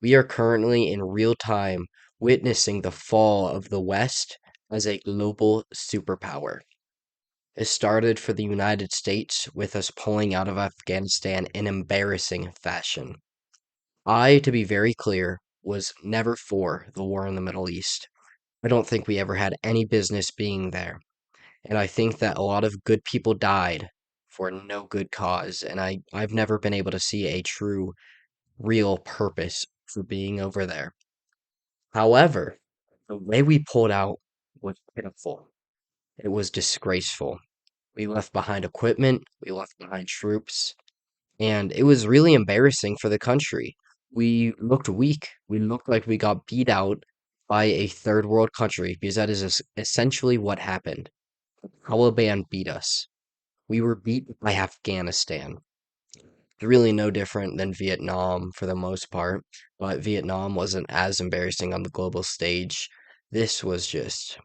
We are currently in real time witnessing the fall of the West as a global superpower. It started for the United States with us pulling out of Afghanistan in embarrassing fashion. I, to be very clear, was never for the war in the Middle East. I don't think we ever had any business being there. And I think that a lot of good people died for no good cause. And I've never been able to see a true, real purpose for being over there. However, the way we pulled out was pitiful. It was disgraceful. We left behind equipment, we left behind troops, and it was really embarrassing for the country. We looked weak. We looked like we got beat out by a third world country because that is essentially what happened. Taliban beat us. We were beat by Afghanistan. It's really no different than Vietnam for the most part, but Vietnam wasn't as embarrassing on the global stage. This was just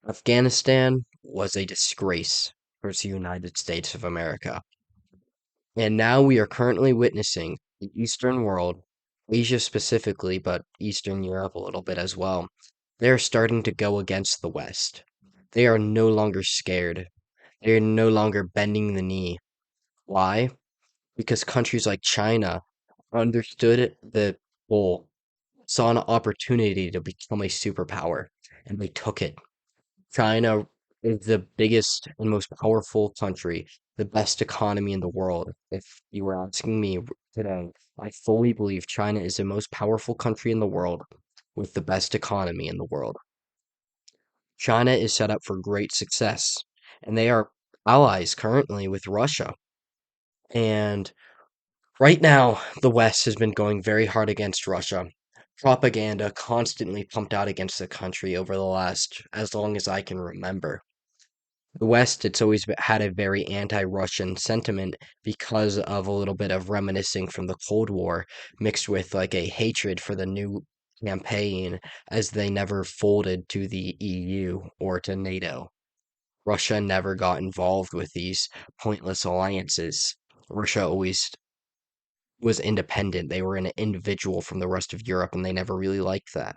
Afghanistan was a disgrace for the United States of America. And now we are currently witnessing the Eastern world, Asia specifically, but Eastern Europe a little bit as well. They're starting to go against the West. They are no longer scared. They are no longer bending the knee. Why? Because countries like China understood the goal, saw an opportunity to become a superpower, and they took it. China is the biggest and most powerful country, the best economy in the world. If you were asking me today, I fully believe China is the most powerful country in the world with the best economy in the world. China is set up for great success, and they are allies currently with Russia. And right now, the West has been going very hard against Russia. Propaganda constantly pumped out against the country over the last as long as I can remember. The West, it's always had a very anti-Russian sentiment because of a little bit of reminiscing from the Cold War, mixed with like a hatred for the new campaign as they never folded to the EU or to NATO. Russia never got involved with these pointless alliances. Russia always was independent. They were an individual from the rest of Europe, and they never really liked that.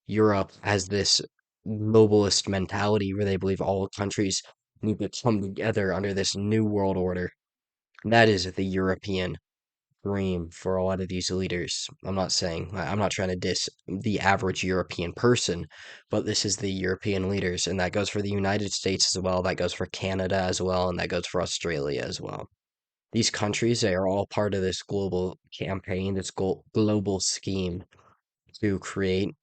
Europe has this globalist mentality where they believe all countries need to come together under this new world order. That is the European dream for a lot of these leaders. I'm not trying to diss the average European person, but this is the European leaders, and that goes for the United States as well, that goes for Canada as well, and that goes for Australia as well. These countries, they are all part of this global campaign, this global scheme to create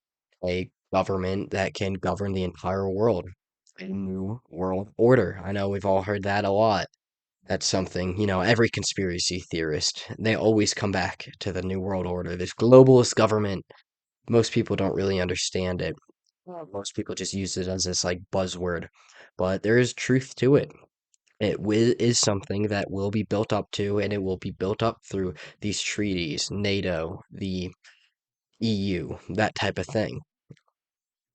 a government that can govern the entire world. A new world order. I know we've all heard that a lot. That's something, every conspiracy theorist, they always come back to the new world order, this globalist government. Most people don't really understand it. Most people just use it as this like buzzword, but there is truth to it. Is something that will be built up to, and it will be built up through these treaties, NATO, the EU, that type of thing.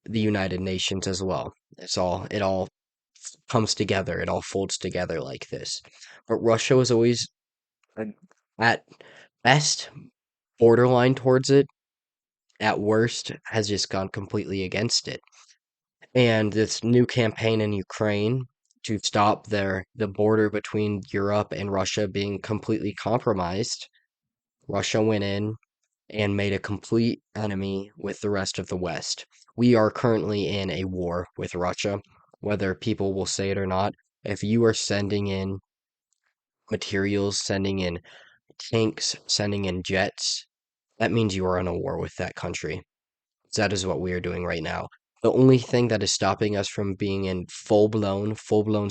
The United Nations as well. It all comes together. It all folds together like this. But Russia was always uh, at best borderline towards it. At worst, has just gone completely against it. And this new campaign in Ukraine to stop the border between Europe and Russia being completely compromised, Russia went in and made a complete enemy with the rest of the West. We are currently in a war with Russia, whether people will say it or not. If you are sending in materials, sending in tanks, sending in jets, that means you are in a war with that country. That is what we are doing right now. The only thing that is stopping us from being in full blown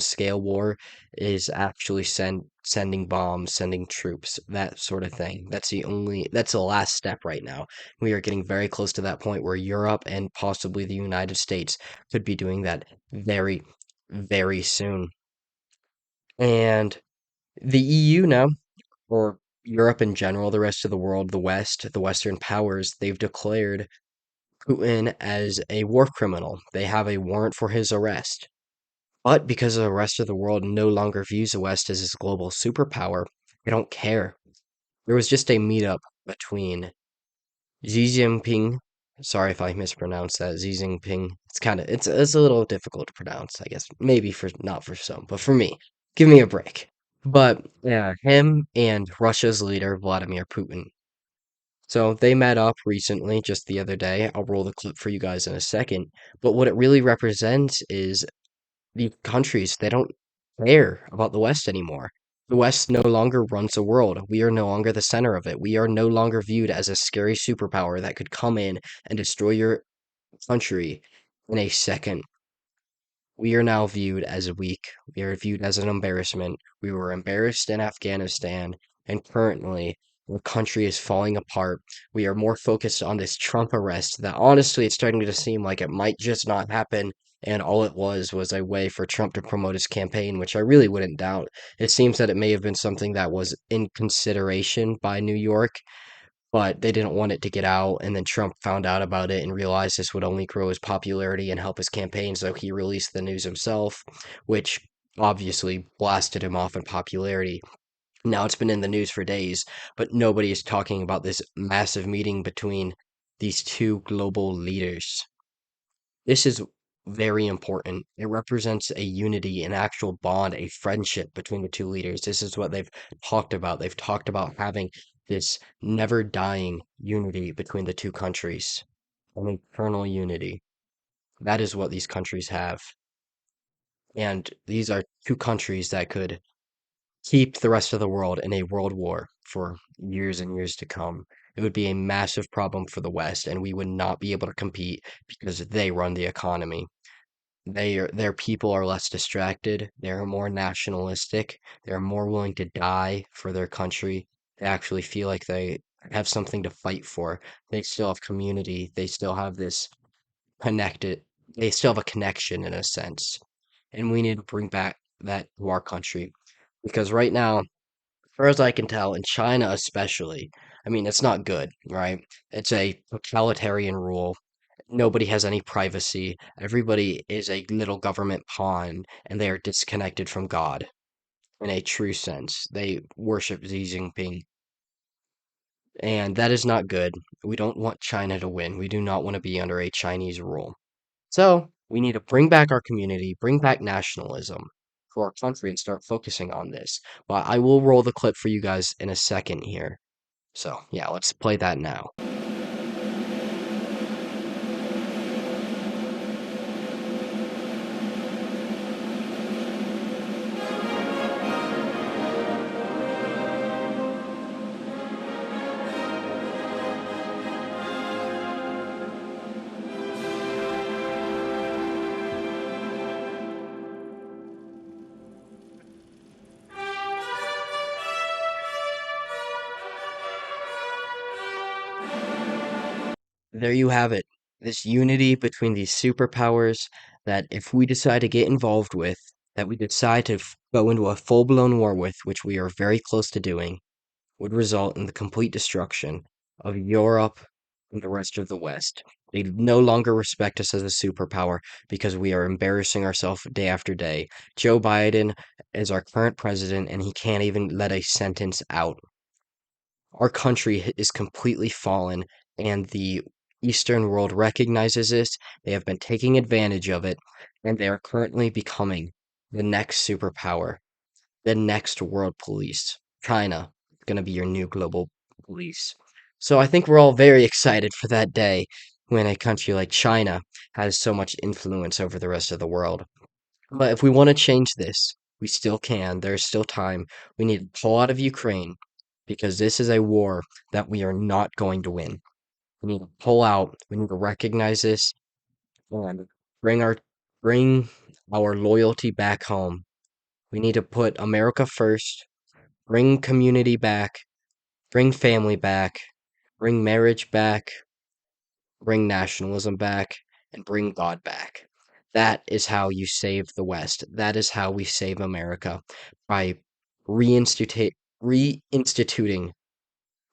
scale war is actually sending bombs, sending troops, that sort of thing. That's the last step right now. We are getting very close to that point where Europe and possibly the United States could be doing that very, very soon. And the EU now, or Europe in general, the rest of the world, the West, the Western powers, they've declared Putin as a war criminal. They have a warrant for his arrest. But because the rest of the world no longer views the West as its global superpower, they don't care. There was just a meetup between Xi Jinping, sorry if I mispronounced that, Xi Jinping. It's a little difficult to pronounce, I guess. Maybe for not for some, but for me, give me a break. But yeah, him and Russia's leader, Vladimir Putin. So they met up recently, just the other day. I'll roll the clip for you guys in a second. But what it really represents is the countries, they don't care about the West anymore. The West no longer runs the world. We are no longer the center of it. We are no longer viewed as a scary superpower that could come in and destroy your country in a second. We are now viewed as weak. We are viewed as an embarrassment. We were embarrassed in Afghanistan, and currently the country is falling apart. We are more focused on this Trump arrest that honestly it's starting to seem like it might just not happen. And all it was a way for Trump to promote his campaign, which I really wouldn't doubt. It seems that it may have been something that was in consideration by New York, but they didn't want it to get out. And then Trump found out about it and realized this would only grow his popularity and help his campaign. So he released the news himself, which obviously blasted him off in popularity. Now it's been in the news for days, but nobody is talking about this massive meeting between these two global leaders. This is very important. It represents a unity, an actual bond, a friendship between the two leaders. This is what they've talked about. They've talked about having this never dying unity between the two countries, an eternal unity. That is what these countries have. And these are two countries that could keep the rest of the world in a world war for years and years to come. It would be a massive problem for the West, and we would not be able to compete because they run the economy. Their people are less distracted. They're more nationalistic. They're more willing to die for their country. They actually feel like they have something to fight for. They still have community. They still have this connected. They still have a connection in a sense. And we need to bring back that to our country. Because right now, as far as I can tell, in China especially, I mean, it's not good, right? It's a totalitarian rule. Nobody has any privacy. Everybody is a little government pawn, and they are disconnected from God in a true sense. They worship Xi Jinping, and that is not good. We don't want China to win. We do not want to be under a Chinese rule. So we need to bring back our community, bring back nationalism for our country, and start focusing on this. But I will roll the clip for you guys in a second here. So yeah, let's play that now. There you have it. This unity between these superpowers that if we decide to get involved with, that we decide to go into a full-blown war with, which we are very close to doing, would result in the complete destruction of Europe and the rest of the West. They no longer respect us as a superpower because we are embarrassing ourselves day after day. Joe Biden is our current president, and he can't even let a sentence out. Our country is completely fallen, and the Eastern world recognizes this. They have been taking advantage of it, and they are currently becoming the next superpower, the next world police. China is going to be your new global police. So I think we're all very excited for that day when a country like China has so much influence over the rest of the world. But if we want to change this, we still can. There's still time. We need to pull out of Ukraine because this is a war that we are not going to win. We need to pull out. We need to recognize this and bring our bring our loyalty back home. We need to put America first, bring community back, bring family back, bring marriage back, bring nationalism back, and bring God back. That is how you save the West. That is how we save America by reinstituting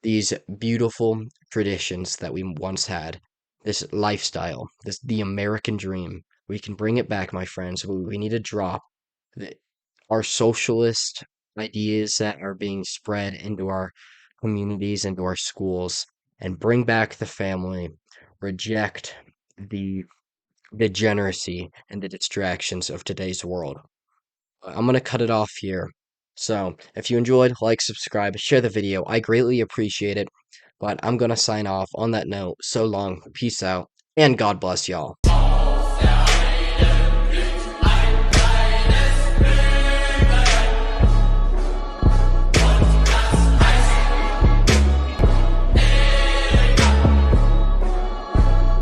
these beautiful traditions that we once had. This lifestyle, this the American dream. We can bring it back, my friends. We need to drop the, our socialist ideas that are being spread into our communities, into our schools, and bring back the family, reject the degeneracy and the distractions of today's world. I'm going to cut it off here. So, if you enjoyed, like, subscribe, share the video. I greatly appreciate it. But I'm going to sign off on that note. So long, peace out, and God bless y'all.